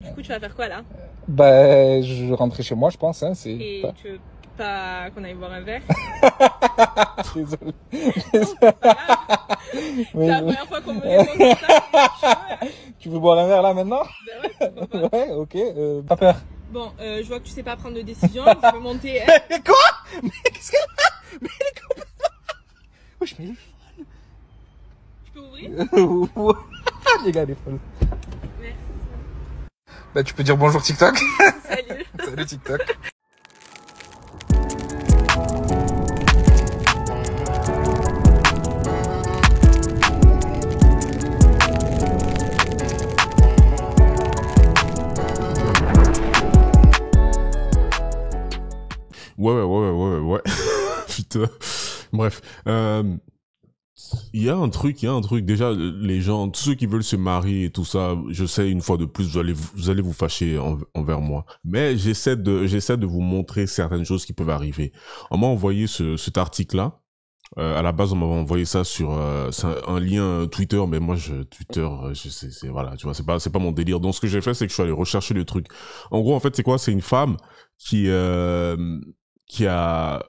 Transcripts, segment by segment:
Du coup, tu vas faire quoi là? Bah, je rentrais chez moi, je pense, hein, c'est... Et tu veux pas qu'on aille boire un verre? Désolé. Non, c'est pas grave. C'est Mais la première fois qu'on me demande ça. Je suis ouais. tu veux boire un verre là maintenant? Ben ouais, pourquoi pas. Ouais, ok. Pas peur. Bon, je vois que tu sais pas prendre de décision. Je vais monter. Hein. Mais quoi? Mais qu'est-ce qu'elle a? Mais elle est complètement... Wesh, mais Tu peux ouvrir? elle est folle. Les gars, elle est folle. Merci. Bah, tu peux dire bonjour TikTok. Salut. Salut TikTok. Ouais. Putain. Bref. Il y a un truc. Déjà, les gens, tous ceux qui veulent se marier et tout ça, je sais, une fois de plus, vous allez vous fâcher envers moi. Mais j'essaie de vous montrer certaines choses qui peuvent arriver. On m'a envoyé cet article-là. À la base, on m'avait envoyé ça sur c'est un lien Twitter, mais moi, Twitter, c'est voilà, tu vois, c'est pas mon délire. Donc, ce que j'ai fait, c'est que je suis allé rechercher le truc. En gros, en fait, c'est quoi? C'est une femme qui qui a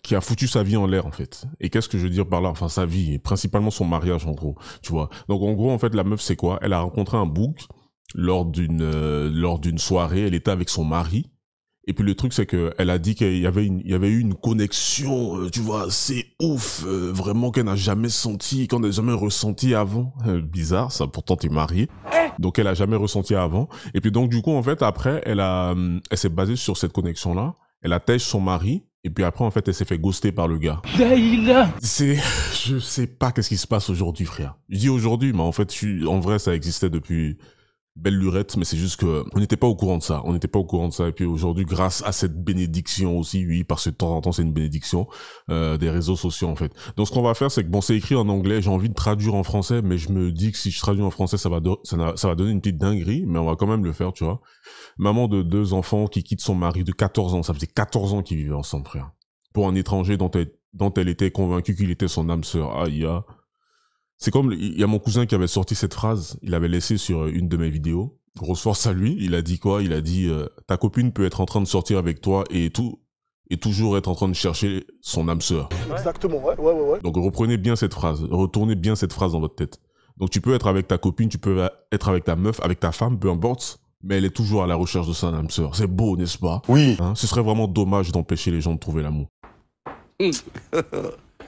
qui a foutu sa vie en l'air en fait. Et qu'est-ce que je veux dire par là? Enfin sa vie, et principalement son mariage en gros, tu vois. Donc en gros en fait la meuf c'est quoi? Elle a rencontré un bouc lors d'une soirée, elle était avec son mari. Et puis le truc c'est que elle a dit il y avait eu une connexion, tu vois, c'est ouf, vraiment qu'elle n'a jamais senti, qu'on n'a jamais ressenti avant. Bizarre, ça pourtant t'es marié. Donc elle a jamais ressenti avant. Et puis donc du coup en fait après elle s'est basée sur cette connexion là. Elle attèche son mari. Et puis après, en fait, elle s'est fait ghoster par le gars. Je sais pas qu'est-ce qui se passe aujourd'hui, frère. Je dis aujourd'hui, mais en fait, en vrai, ça existait depuis belle lurette, mais c'est juste que on n'était pas au courant de ça. On n'était pas au courant de ça. Et puis aujourd'hui, grâce à cette bénédiction aussi, oui, parce que de temps en temps, c'est une bénédiction des réseaux sociaux, en fait. Donc, ce qu'on va faire, c'est que bon, c'est écrit en anglais. J'ai envie de traduire en français, mais je me dis que si je traduis en français, ça va donner une petite dinguerie, mais on va quand même le faire, tu vois. Maman de 2 enfants qui quitte son mari de 14 ans. Ça faisait 14 ans qu'ils vivaient ensemble, frère. Pour un étranger dont elle était convaincue qu'il était son âme sœur. Aïe, c'est comme, il y a mon cousin qui avait sorti cette phrase, il avait laissé sur une de mes vidéos. Grosse force à lui, il a dit quoi? Il a dit, ta copine peut être en train de sortir avec toi et toujours être en train de chercher son âme sœur. Exactement, ouais. Donc reprenez bien cette phrase, retournez bien cette phrase dans votre tête. Donc tu peux être avec ta copine, tu peux être avec ta meuf, avec ta femme, peu importe, mais elle est toujours à la recherche de son âme sœur. C'est beau, n'est-ce pas? Oui. Hein, ce serait vraiment dommage d'empêcher les gens de trouver l'amour.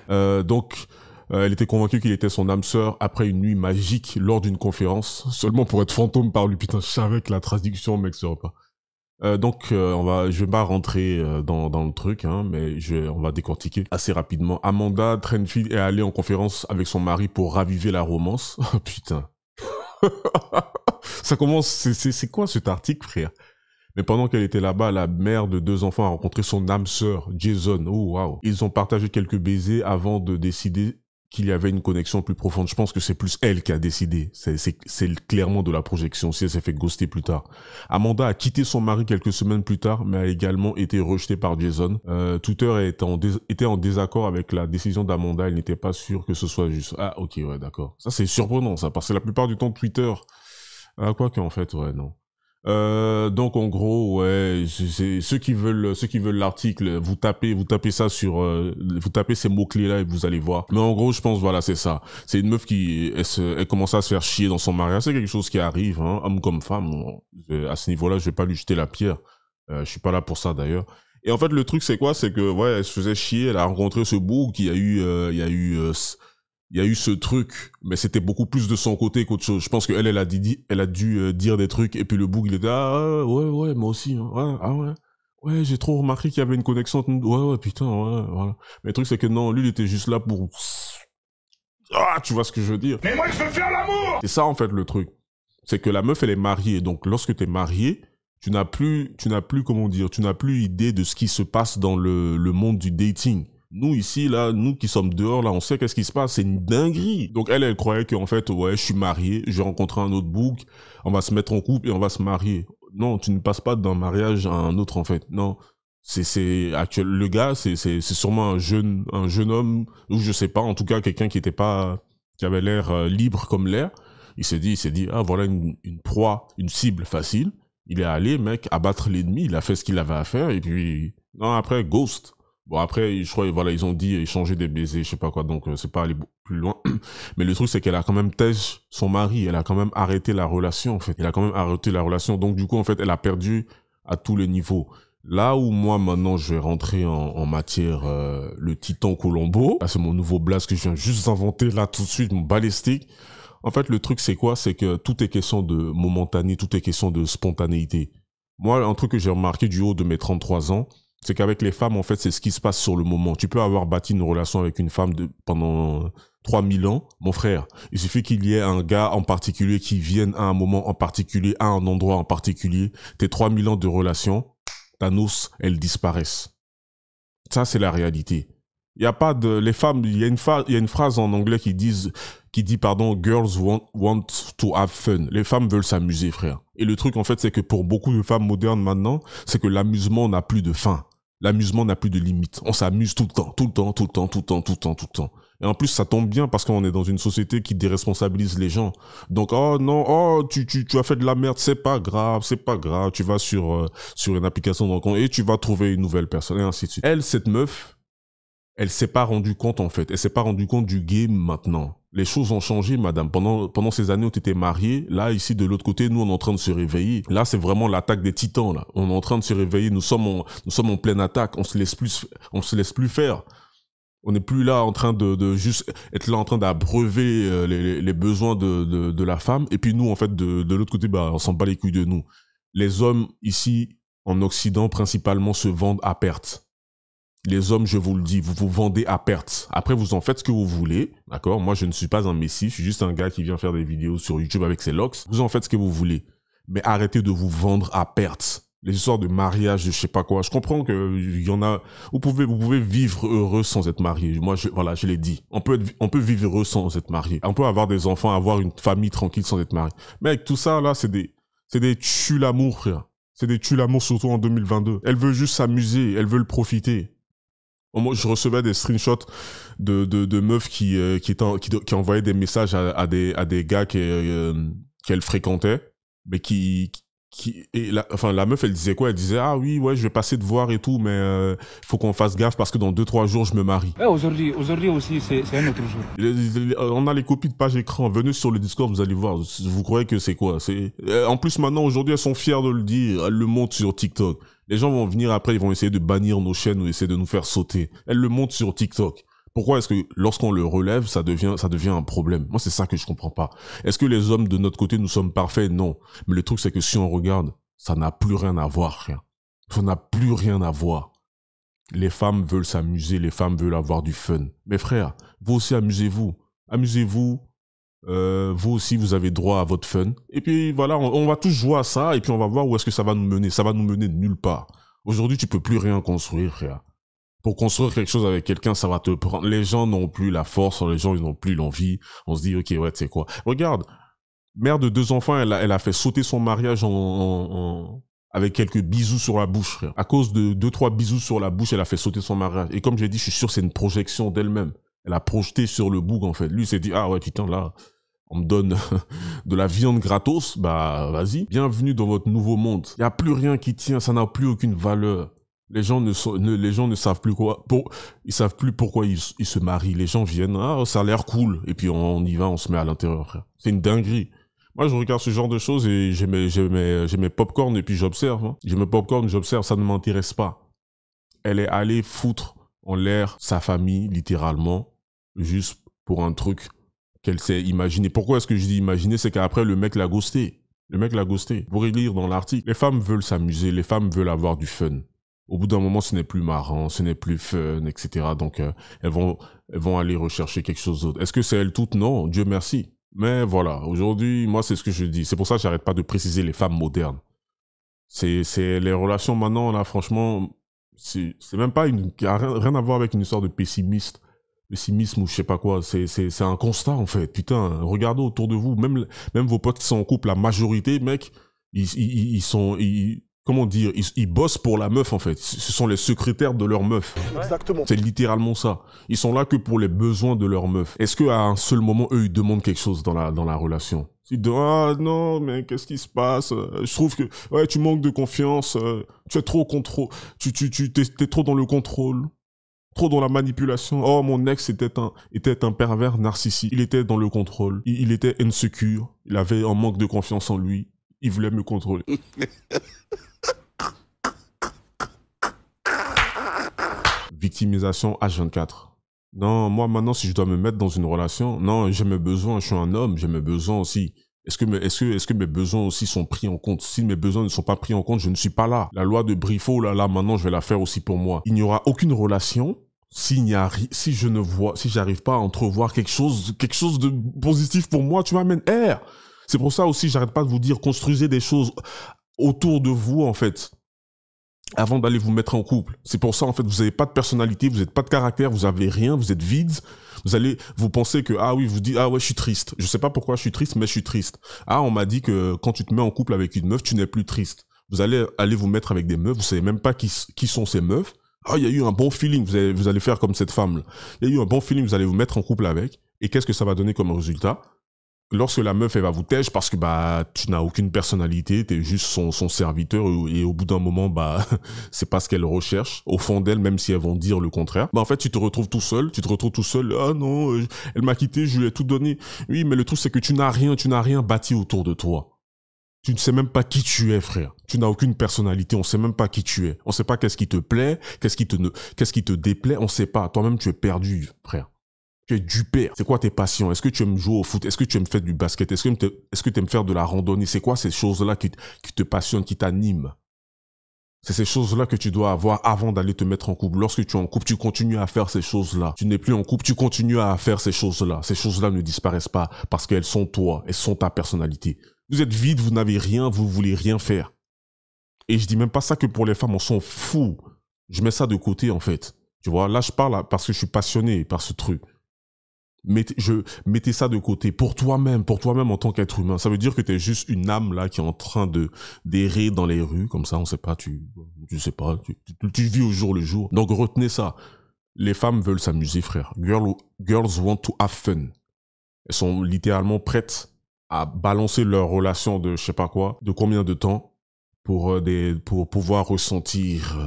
Donc, elle était convaincue qu'il était son âme sœur après une nuit magique lors d'une conférence, seulement pour être fantôme par lui. Putain, je savais que la traduction, mec, serait pas. Je vais pas rentrer dans le truc, hein, mais on va décortiquer assez rapidement. Amanda Trenfield est allée en conférence avec son mari pour raviver la romance. Oh, putain. Ça commence, c'est quoi cet article, frère? Mais pendant qu'elle était là-bas, la mère de 2 enfants a rencontré son âme sœur, Jason. Oh, waouh. Ils ont partagé quelques baisers avant de décider qu'il y avait une connexion plus profonde. Je pense que c'est plus elle qui a décidé. C'est clairement de la projection, si elle s'est fait ghoster plus tard. Amanda a quitté son mari quelques semaines plus tard, mais a également été rejetée par Jason. Twitter était en désaccord avec la décision d'Amanda. Elle n'était pas sûre que ce soit juste. Ah, ok, ouais, d'accord. Ça, c'est surprenant, ça, parce que la plupart du temps, Twitter... Ah, quoi qu'en fait, ouais, non. Donc en gros, ouais, c'est ceux qui veulent l'article, vous tapez ça sur, vous tapez ces mots-clés là et vous allez voir. Mais en gros, je pense voilà, c'est ça. C'est une meuf qui elle commence à se faire chier dans son mariage. C'est quelque chose qui arrive, hein, homme comme femme. À ce niveau-là, je vais pas lui jeter la pierre. Je suis pas là pour ça d'ailleurs. Et en fait, le truc c'est quoi? C'est que ouais, elle se faisait chier. Elle a rencontré ce bouc. Il y a eu ce truc, mais c'était beaucoup plus de son côté qu'autre chose. Je pense qu'elle, elle a dû dire des trucs, et puis le bouc, il était, ah, ouais, moi aussi, hein, ouais, ah ouais. Ouais, j'ai trop remarqué qu'il y avait une connexion entre nous. Ouais, putain, ouais, voilà. Mais le truc, c'est que non, lui, il était juste là pour... Ah, tu vois ce que je veux dire? Mais moi, je veux faire l'amour. C'est ça, en fait, le truc. C'est que la meuf, elle est mariée. Donc, lorsque t'es marié, tu n'as plus, comment dire, tu n'as plus idée de ce qui se passe dans le monde du dating. Nous, ici, là, nous qui sommes dehors, là, on sait qu'est-ce qui se passe. C'est une dinguerie. Donc, elle croyait qu'en fait, ouais, je suis marié, j'ai rencontré un autre bouc, on va se mettre en couple et on va se marier. Non, tu ne passes pas d'un mariage à un autre, en fait. Non. Le gars, c'est sûrement un jeune homme, ou je sais pas, en tout cas, quelqu'un qui avait l'air libre comme l'air. Il s'est dit, ah, voilà une proie, une cible facile. Il est allé, mec, abattre l'ennemi, il a fait ce qu'il avait à faire, et puis, non, après, ghost. Bon, après, je crois, voilà, ils ont dit échanger des baisers, je sais pas quoi, donc c'est pas aller plus loin. Mais le truc, c'est qu'elle a quand même tège son mari, elle a quand même arrêté la relation, en fait. Elle a quand même arrêté la relation, donc du coup, en fait, elle a perdu à tous les niveaux. Là où moi, maintenant, je vais rentrer en matière, le Titan Colombo, là, c'est mon nouveau blast que je viens juste d'inventer, là, tout de suite, mon balistique. En fait, le truc, c'est quoi? C'est que tout est question de momentané, tout est question de spontanéité. Moi, un truc que j'ai remarqué du haut de mes 33 ans, c'est qu'avec les femmes, en fait, c'est ce qui se passe sur le moment. Tu peux avoir bâti une relation avec une femme pendant 3000 ans, mon frère. Il suffit qu'il y ait un gars en particulier qui vienne à un moment en particulier, à un endroit en particulier. Tes 3000 ans de relation, ta noce, elles disparaissent. Ça, c'est la réalité. Il y a pas de, les femmes, il y a une phrase en anglais qui dit, girls want to have fun. Les femmes veulent s'amuser, frère. Et le truc, en fait, c'est que pour beaucoup de femmes modernes maintenant, c'est que l'amusement n'a plus de fin. L'amusement n'a plus de limite. On s'amuse tout le temps, tout le temps, tout le temps, tout le temps, tout le temps, tout le temps. Et en plus, ça tombe bien parce qu'on est dans une société qui déresponsabilise les gens. Donc, oh non, oh, tu as fait de la merde, c'est pas grave, tu vas sur une application de rencontre et tu vas trouver une nouvelle personne et ainsi de suite. Elle, cette meuf, elle s'est pas rendue compte, en fait. Elle s'est pas rendue compte du game maintenant. Les choses ont changé, madame. Pendant ces années où tu étais mariée, là, ici, de l'autre côté, nous, on est en train de se réveiller. Là, c'est vraiment l'attaque des titans, là. On est en train de se réveiller. Nous sommes en pleine attaque. On se laisse plus faire. On n'est plus là en train de juste être là en train d'abreuver les besoins de la femme. Et puis nous, en fait, de l'autre côté, bah, on s'en bat les couilles de nous. Les hommes, ici, en Occident, principalement, se vendent à perte. Les hommes, je vous le dis, vous vous vendez à perte. Après, vous en faites ce que vous voulez, d'accord? Moi, je ne suis pas un messie, je suis juste un gars qui vient faire des vidéos sur YouTube avec ses locks. Vous en faites ce que vous voulez. Mais arrêtez de vous vendre à perte. Les histoires de mariage, de je sais pas quoi. Je comprends que il y en a, vous pouvez vivre heureux sans être marié. Moi, je l'ai dit. On peut vivre heureux sans être marié. On peut avoir des enfants, avoir une famille tranquille sans être marié. Mais avec tout ça, là, c'est des tue-l'amour, frère. C'est des tue-l'amour, surtout en 2022. Elle veut juste s'amuser, elle veut le profiter. Moi, je recevais des screenshots de meufs qui envoyaient des messages à des gars qu'elle fréquentait, mais la meuf, elle disait quoi? Elle disait, ah oui, ouais, je vais passer te voir et tout, mais faut qu'on fasse gaffe parce que dans 2-3 jours, je me marie. Ouais, aujourd'hui aussi, c'est un autre jour. On a les copies de page écran. Venez sur le Discord, vous allez voir. Vous croyez que c'est quoi? En plus, maintenant, aujourd'hui, elles sont fières de le dire. Elles le montrent sur TikTok. Les gens vont venir après, ils vont essayer de bannir nos chaînes ou essayer de nous faire sauter. Elles le montrent sur TikTok. Pourquoi est-ce que lorsqu'on le relève, ça devient un problème? Moi, c'est ça que je comprends pas. Est-ce que les hommes de notre côté, nous sommes parfaits? Non. Mais le truc, c'est que si on regarde, ça n'a plus rien à voir, frère. Ça n'a plus rien à voir. Les femmes veulent s'amuser, les femmes veulent avoir du fun. Mais frère, vous aussi, amusez-vous. Amusez-vous. Vous aussi, vous avez droit à votre fun. Et puis, voilà, on va tous jouer à ça, et puis on va voir où est-ce que ça va nous mener. Ça va nous mener de nulle part. Aujourd'hui, tu peux plus rien construire, frère. Pour construire quelque chose avec quelqu'un, ça va te prendre. Les gens n'ont plus la force, les gens ils n'ont plus l'envie. On se dit, ok, ouais, tu sais quoi. Regarde, mère de 2 enfants, elle a fait sauter son mariage avec quelques bisous sur la bouche, frère. À cause de 2-3 bisous sur la bouche, elle a fait sauter son mariage. Et comme j'ai dit, je suis sûr c'est une projection d'elle-même. Elle a projeté sur le bouc, en fait. Lui, il s'est dit, ah ouais, putain, là, on me donne de la viande gratos, bah, vas-y. Bienvenue dans votre nouveau monde. Il n'y a plus rien qui tient, ça n'a plus aucune valeur. Les gens ne savent plus quoi, ils savent plus pourquoi ils se marient. Les gens viennent, ah, ça a l'air cool. Et puis on y va, on se met à l'intérieur, frère. C'est une dinguerie. Moi, je regarde ce genre de choses et j'ai mes popcorn et puis j'observe. Hein. J'ai mes popcorn, j'observe, ça ne m'intéresse pas. Elle est allée foutre en l'air sa famille, littéralement, juste pour un truc qu'elle s'est imaginé. Pourquoi est-ce que je dis imaginer? C'est qu'après, le mec l'a ghosté. Le mec l'a ghosté. Vous pourrez lire dans l'article. Les femmes veulent s'amuser, les femmes veulent avoir du fun. Au bout d'un moment, ce n'est plus marrant, ce n'est plus fun, etc. Donc, elles vont aller rechercher quelque chose d'autre. Est-ce que c'est elles toutes? Non, Dieu merci. Mais voilà, aujourd'hui, moi, c'est ce que je dis. C'est pour ça que j'arrête pas de préciser les femmes modernes. C'est les relations maintenant, là, franchement, c'est même pas rien à voir avec une histoire de pessimisme ou je sais pas quoi. C'est un constat, en fait. Putain, regardez autour de vous, même vos potes qui sont en couple, la majorité, mec, comment dire, ils bossent pour la meuf en fait. Ce sont les secrétaires de leur meuf. Exactement. C'est littéralement ça. Ils sont là que pour les besoins de leur meuf. Est-ce qu'à un seul moment, eux, ils demandent quelque chose dans la relation? Ils disent, ah non, mais qu'est-ce qui se passe? Je trouve que, ouais, tu manques de confiance, tu es trop t'es trop dans le contrôle. Trop dans la manipulation. Oh, mon ex était un pervers narcissique. Il était dans le contrôle. Il était insecure. Il avait un manque de confiance en lui. Il voulait me contrôler. Victimisation H24. Non, moi maintenant, si je dois me mettre dans une relation, non, j'ai mes besoins, je suis un homme, j'ai mes besoins aussi. Est-ce que mes besoins aussi sont pris en compte? Si mes besoins ne sont pas pris en compte, je ne suis pas là. La loi de Briffaut, là, maintenant, je vais la faire aussi pour moi. Il n'y aura aucune relation si j'arrive pas à entrevoir quelque chose de positif pour moi, tu m'amènes air. C'est pour ça aussi, j'arrête pas de vous dire, construisez des choses autour de vous, en fait, avant d'aller vous mettre en couple. C'est pour ça, en fait, vous n'avez pas de personnalité, vous n'avez pas de caractère, vous avez rien, vous êtes vide. Vous pensez que, ah oui, vous dites, ah ouais, je suis triste. Je sais pas pourquoi je suis triste, mais je suis triste. Ah, on m'a dit que quand tu te mets en couple avec une meuf, tu n'es plus triste. Vous allez vous mettre avec des meufs, vous savez même pas qui sont ces meufs. Ah, il y a eu un bon feeling, vous allez faire comme cette femme-là. Il y a eu un bon feeling, vous allez vous mettre en couple avec. Et qu'est-ce que ça va donner comme résultat? Lorsque la meuf, elle va vous tèche parce que, tu n'as aucune personnalité, t'es juste son serviteur et au bout d'un moment, c'est pas ce qu'elle recherche. Au fond d'elle, même si elles vont dire le contraire. En fait, tu te retrouves tout seul. Ah non, elle m'a quitté, je lui ai tout donné. Oui, mais le truc, c'est que tu n'as rien bâti autour de toi. Tu ne sais même pas qui tu es, frère. Tu n'as aucune personnalité. On sait même pas qui tu es. On sait pas qu'est-ce qui te plaît, qu'est-ce qui te déplaît. On sait pas. Toi-même, tu es perdu, frère. Tu es du père. C'est quoi tes passions? Est-ce que tu aimes jouer au foot? Est-ce que tu aimes faire du basket? Est-ce que tu aimes faire de la randonnée? C'est quoi ces choses-là qui te passionnent, qui t'animent? C'est ces choses-là que tu dois avoir avant d'aller te mettre en couple. Lorsque tu es en couple, tu continues à faire ces choses-là. Tu n'es plus en couple, tu continues à faire ces choses-là. Ces choses-là ne disparaissent pas parce qu'elles sont toi, elles sont ta personnalité. Vous êtes vide, vous n'avez rien, vous voulez rien faire. Et je dis même pas ça que pour les femmes, on s'en fout. Je mets ça de côté, en fait. Tu vois, là, je parle parce que je suis passionné par ce truc. Mettez ça de côté pour toi-même en tant qu'être humain. Ça veut dire que tu es juste une âme là qui est en train d'errer dans les rues, comme ça, on sait pas, tu vis au jour le jour. Donc retenez ça. Les femmes veulent s'amuser, frère. Girls want to have fun. Elles sont littéralement prêtes à balancer leur relation de je sais pas quoi, de combien de temps pour pouvoir ressentir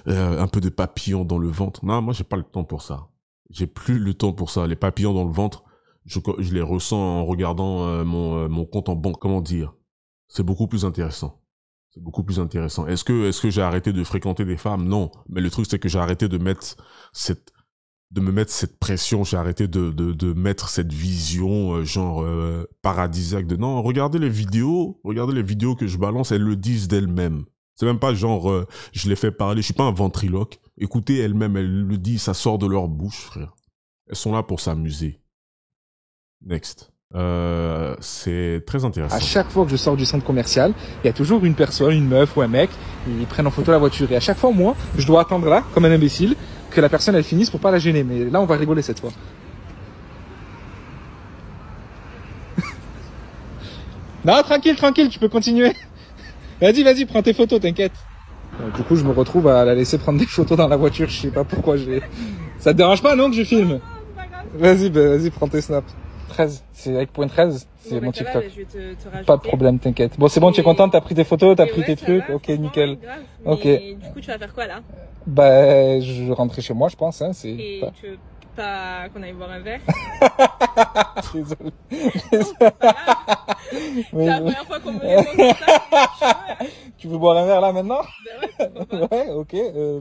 un peu de papillon dans le ventre. Non, moi j'ai pas le temps pour ça. J'ai plus le temps pour ça. Les papillons dans le ventre, je les ressens en regardant mon compte en banque. Comment dire? C'est beaucoup plus intéressant. C'est beaucoup plus intéressant. Est-ce que j'ai arrêté de fréquenter des femmes? Non. Mais le truc, c'est que j'ai arrêté de me mettre cette pression. J'ai arrêté de mettre cette vision, paradisiaque de non, regardez les vidéos que je balance, elles le disent d'elles-mêmes. C'est même pas genre, je les fais parler, je suis pas un ventriloque. Écoutez, elles-mêmes, elles le disent, ça sort de leur bouche, frère. Elles sont là pour s'amuser. Next. C'est très intéressant. À chaque fois que je sors du centre commercial, il y a toujours une personne, une meuf ou un mec, ils prennent en photo la voiture. Et à chaque fois, moi, je dois attendre là, comme un imbécile, que la personne, elle finisse pour pas la gêner. Mais là, on va rigoler cette fois. Non, tranquille, tu peux continuer. Vas-y, prends tes photos, t'inquiète. Du coup, je me retrouve à la laisser prendre des photos dans la voiture. Je sais pas pourquoi j'ai... Ça te dérange pas, non, que je filme? Vas-y, prends tes snaps. 13, c'est avec point 13, c'est mon TikTok. Là, je vais te Pas de problème, t'inquiète. Bon, c'est bon, tu es contente, t'as pris tes photos, t'as pris tes trucs. Ok, nickel. Grave. Ok. Mais du coup, tu vas faire quoi là? Je rentrais chez moi, je pense. Hein, Et tu veux pas qu'on aille boire un verre? Désolé. C'est pas grave. C'est la première fois qu'on me demande ça. Tu veux boire un verre là maintenant? Ben ouais, pourquoi pas. Ouais, ok.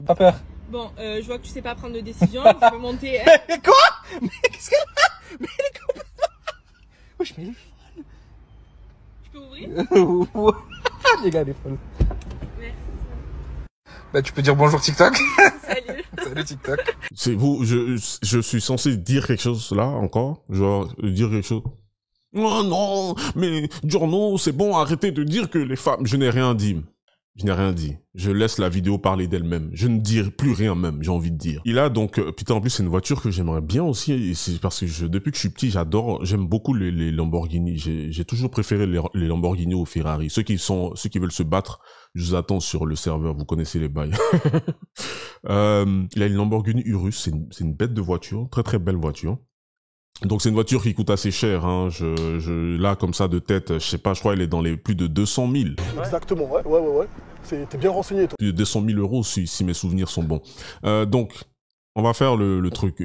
Pas peur. Bon, je vois que tu sais pas prendre de décision. Je peux monter. Mais quoi? Mais qu'est-ce qu'elle a? Mais elle est complètement... Wesh, mais elle est Tu peux ouvrir? folle. Les gars, elle est folle. Merci. Bah, tu peux dire bonjour TikTok. Salut. Salut TikTok. C'est vous, je suis censé dire quelque chose là encore? Genre, dire quelque chose? Oh non, mais Giorno, c'est bon, arrêtez de dire que les femmes, je n'ai rien dit. Je n'ai rien dit. Je laisse la vidéo parler d'elle-même. Je ne dirai plus rien même, j'ai envie de dire. Il a donc, putain, en plus, c'est une voiture que j'aimerais bien aussi. Et c'est parce que depuis que je suis petit, j'aime beaucoup les Lamborghini. J'ai toujours préféré les Lamborghini aux Ferrari. Ceux qui veulent se battre, je vous attends sur le serveur. Vous connaissez les bails. Il a une Lamborghini Urus. C'est une bête de voiture. Très, très belle voiture. Donc c'est une voiture qui coûte assez cher, hein. Là comme ça de tête, je sais pas, je crois qu'elle est dans les plus de 200 000. Exactement, ouais. T'es bien renseigné, toi. Plus de 200 000 euros si mes souvenirs sont bons. Donc on va faire le truc.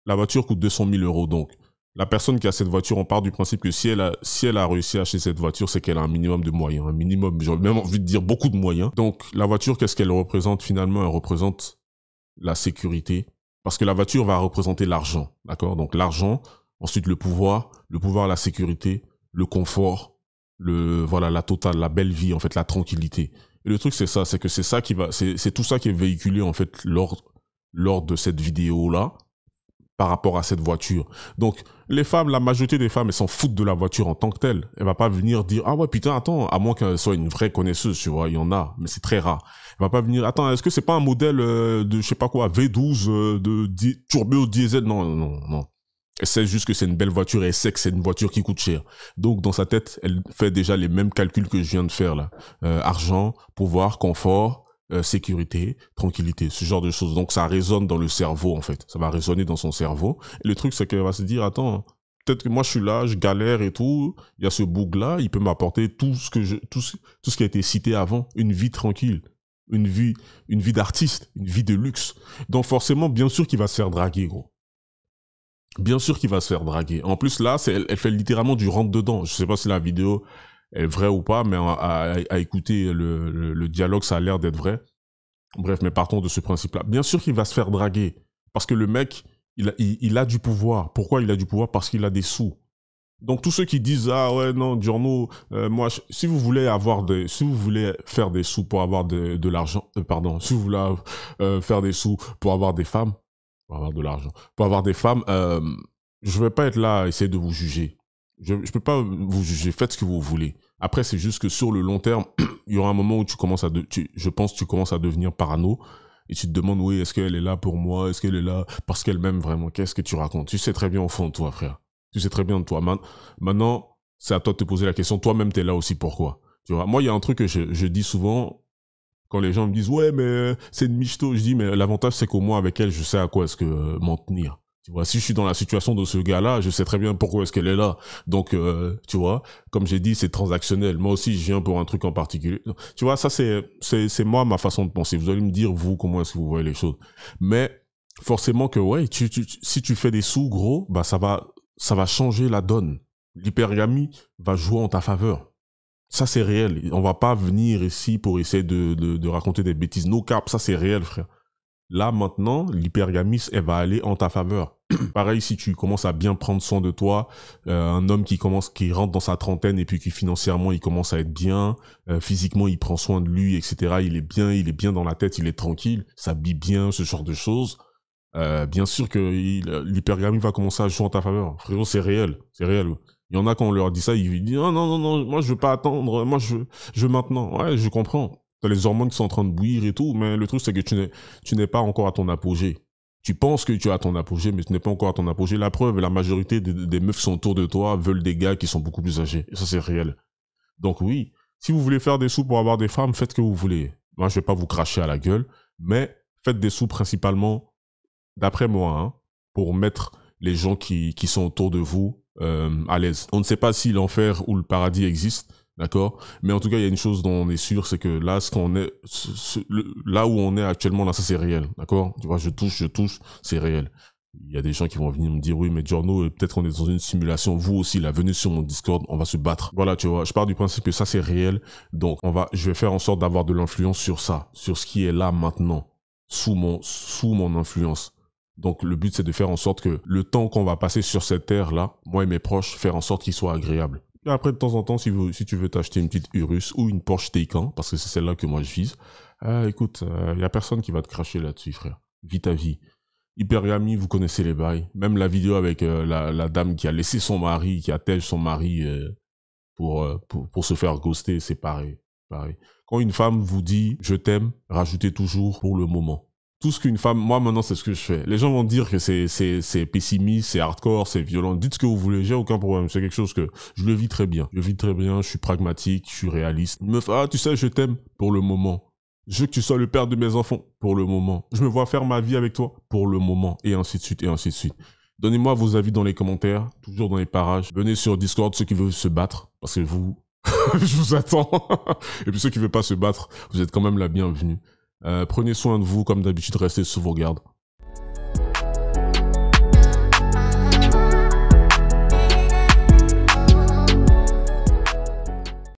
La voiture coûte 200 000 euros. Donc la personne qui a cette voiture, on part du principe que si elle a réussi à acheter cette voiture, c'est qu'elle a un minimum de moyens, un minimum. J'ai même envie de dire beaucoup de moyens. Donc la voiture, qu'est-ce qu'elle représente finalement? Elle représente la sécurité. Parce que la voiture va représenter l'argent, d'accord? Donc l'argent, ensuite le pouvoir, la sécurité, le confort, voilà, la totale, la belle vie, en fait, la tranquillité. Et le truc c'est ça, c'est que c'est tout ça qui est véhiculé en fait lors de cette vidéo-là par rapport à cette voiture. Donc les femmes, la majorité des femmes, elles s'en foutent de la voiture en tant que telle. Elle va pas venir dire ah ouais putain attends, à moins qu'elle soit une vraie connaisseuse, tu vois, il y en a, mais c'est très rare. Elle va pas venir attends, est-ce que c'est pas un modèle de je sais pas quoi V12 turbo diesel? Non. Elle sait juste que c'est une belle voiture et elle sait que c'est une voiture qui coûte cher. Donc dans sa tête, elle fait déjà les mêmes calculs que je viens de faire là. Argent, pouvoir, confort, sécurité, tranquillité, ce genre de choses. Donc ça résonne dans le cerveau en fait. Ça va résonner dans son cerveau. Et le truc c'est qu'elle va se dire attends, peut-être que moi je suis là, je galère et tout. Il y a ce boug là, il peut m'apporter tout ce qui a été cité avant, une vie tranquille, une vie d'artiste, une vie de luxe. Donc forcément, bien sûr qu'il va se faire draguer, gros. Bien sûr qu'il va se faire draguer. En plus là, elle fait littéralement du rentre dedans. Je sais pas si la vidéo est vraie ou pas, mais à écouter le dialogue, ça a l'air d'être vrai. Bref, mais partons de ce principe-là. Bien sûr qu'il va se faire draguer. Parce que le mec, il a du pouvoir. Pourquoi il a du pouvoir? Parce qu'il a des sous. Donc tous ceux qui disent ah ouais non Giorno, si vous voulez faire des sous pour avoir de l'argent, si vous voulez faire des sous pour avoir des femmes, pour avoir de l'argent, pour avoir des femmes, je vais pas être là à essayer de vous juger. Je peux pas vous juger, faites ce que vous voulez. Après, c'est juste que sur le long terme, il y aura un moment où tu commences à devenir parano et tu te demandes, oui, est-ce qu'elle est là pour moi? Est-ce qu'elle est là parce qu'elle m'aime vraiment? Qu'est-ce que tu racontes? Tu sais très bien au fond de toi, frère. Tu sais très bien de toi. Maintenant, c'est à toi de te poser la question. Toi-même, t'es là aussi pourquoi? Tu vois, moi, il y a un truc que je dis souvent quand les gens me disent, ouais, mais c'est une michto. Je dis, mais l'avantage, c'est qu'au moins avec elle, je sais à quoi est-ce que m'en tenir. Tu vois, si je suis dans la situation de ce gars-là, je sais très bien pourquoi est-ce qu'elle est là. Donc, tu vois, comme j'ai dit, c'est transactionnel. Moi aussi, je viens pour un truc en particulier. Tu vois, ça, c'est moi, ma façon de penser. Vous allez me dire, vous, comment est-ce que vous voyez les choses. Mais, forcément que, ouais, si tu fais des sous, gros, bah, ça va changer la donne. L'hypergamie va jouer en ta faveur. Ça, c'est réel. On va pas venir ici pour essayer de raconter des bêtises. No cap, ça, c'est réel, frère. Là, maintenant, l'hypergamie, elle va aller en ta faveur. Pareil, si tu commences à bien prendre soin de toi, un homme qui rentre dans sa trentaine et puis qui financièrement, il commence à être bien, physiquement, il prend soin de lui, etc. Il est bien dans la tête, il est tranquille, s'habille bien, ce genre de choses. Bien sûr que l'hypergamie va commencer à jouer en ta faveur. Frérot, c'est réel. C'est réel. Il y en a quand on leur dit ça, ils disent non, moi je veux pas attendre, moi je veux maintenant. Ouais, je comprends. T'as les hormones qui sont en train de bouillir et tout, mais le truc c'est que tu n'es pas encore à ton apogée. Tu penses que tu es à ton apogée, mais tu n'es pas encore à ton apogée. La preuve, la majorité des meufs qui sont autour de toi veulent des gars qui sont beaucoup plus âgés. Et ça, c'est réel. Donc oui, si vous voulez faire des sous pour avoir des femmes, faites ce que vous voulez. Moi, je vais pas vous cracher à la gueule, mais faites des sous principalement, d'après moi, hein, pour mettre les gens qui sont autour de vous à l'aise. On ne sait pas si l'enfer ou le paradis existe, d'accord? Mais en tout cas, il y a une chose dont on est sûr, c'est que là, là où on est actuellement, là, ça c'est réel, d'accord? Tu vois, je touche, c'est réel. Il y a des gens qui vont venir me dire, oui, mais Giorno, peut-être qu'on est dans une simulation. Vous aussi, là, venez sur mon Discord, on va se battre. Voilà, tu vois, je pars du principe que ça c'est réel. Donc, je vais faire en sorte d'avoir de l'influence sur ça, sur ce qui est là maintenant, sous mon influence. Donc, le but, c'est de faire en sorte que le temps qu'on va passer sur cette terre-là, moi et mes proches, faire en sorte qu'il soit agréable. Et après, de temps en temps, si tu veux t'acheter une petite Urus ou une Porsche Taycan, parce que c'est celle-là que moi je vise, écoute, y a personne qui va te cracher là-dessus, frère. Vis ta vie. Hypergamie, vous connaissez les bails. Même la vidéo avec la dame qui a laissé son mari, qui attège son mari pour se faire ghoster, c'est pareil. Pareil. Quand une femme vous dit « je t'aime », rajoutez toujours « pour le moment ». Tout ce qu'une femme, moi maintenant c'est ce que je fais. Les gens vont dire que c'est pessimiste, c'est hardcore, c'est violent. Dites ce que vous voulez, j'ai aucun problème. C'est quelque chose que je le vis très bien. Je vis très bien, je suis pragmatique, je suis réaliste. Une meuf, ah tu sais, je t'aime pour le moment. Je veux que tu sois le père de mes enfants pour le moment. Je me vois faire ma vie avec toi pour le moment. Et ainsi de suite, et ainsi de suite. Donnez-moi vos avis dans les commentaires, toujours dans les parages. Venez sur Discord, ceux qui veulent se battre, parce que vous, je vous attends. Et puis ceux qui ne veulent pas se battre, vous êtes quand même la bienvenue. Prenez soin de vous, comme d'habitude, restez sur vos gardes.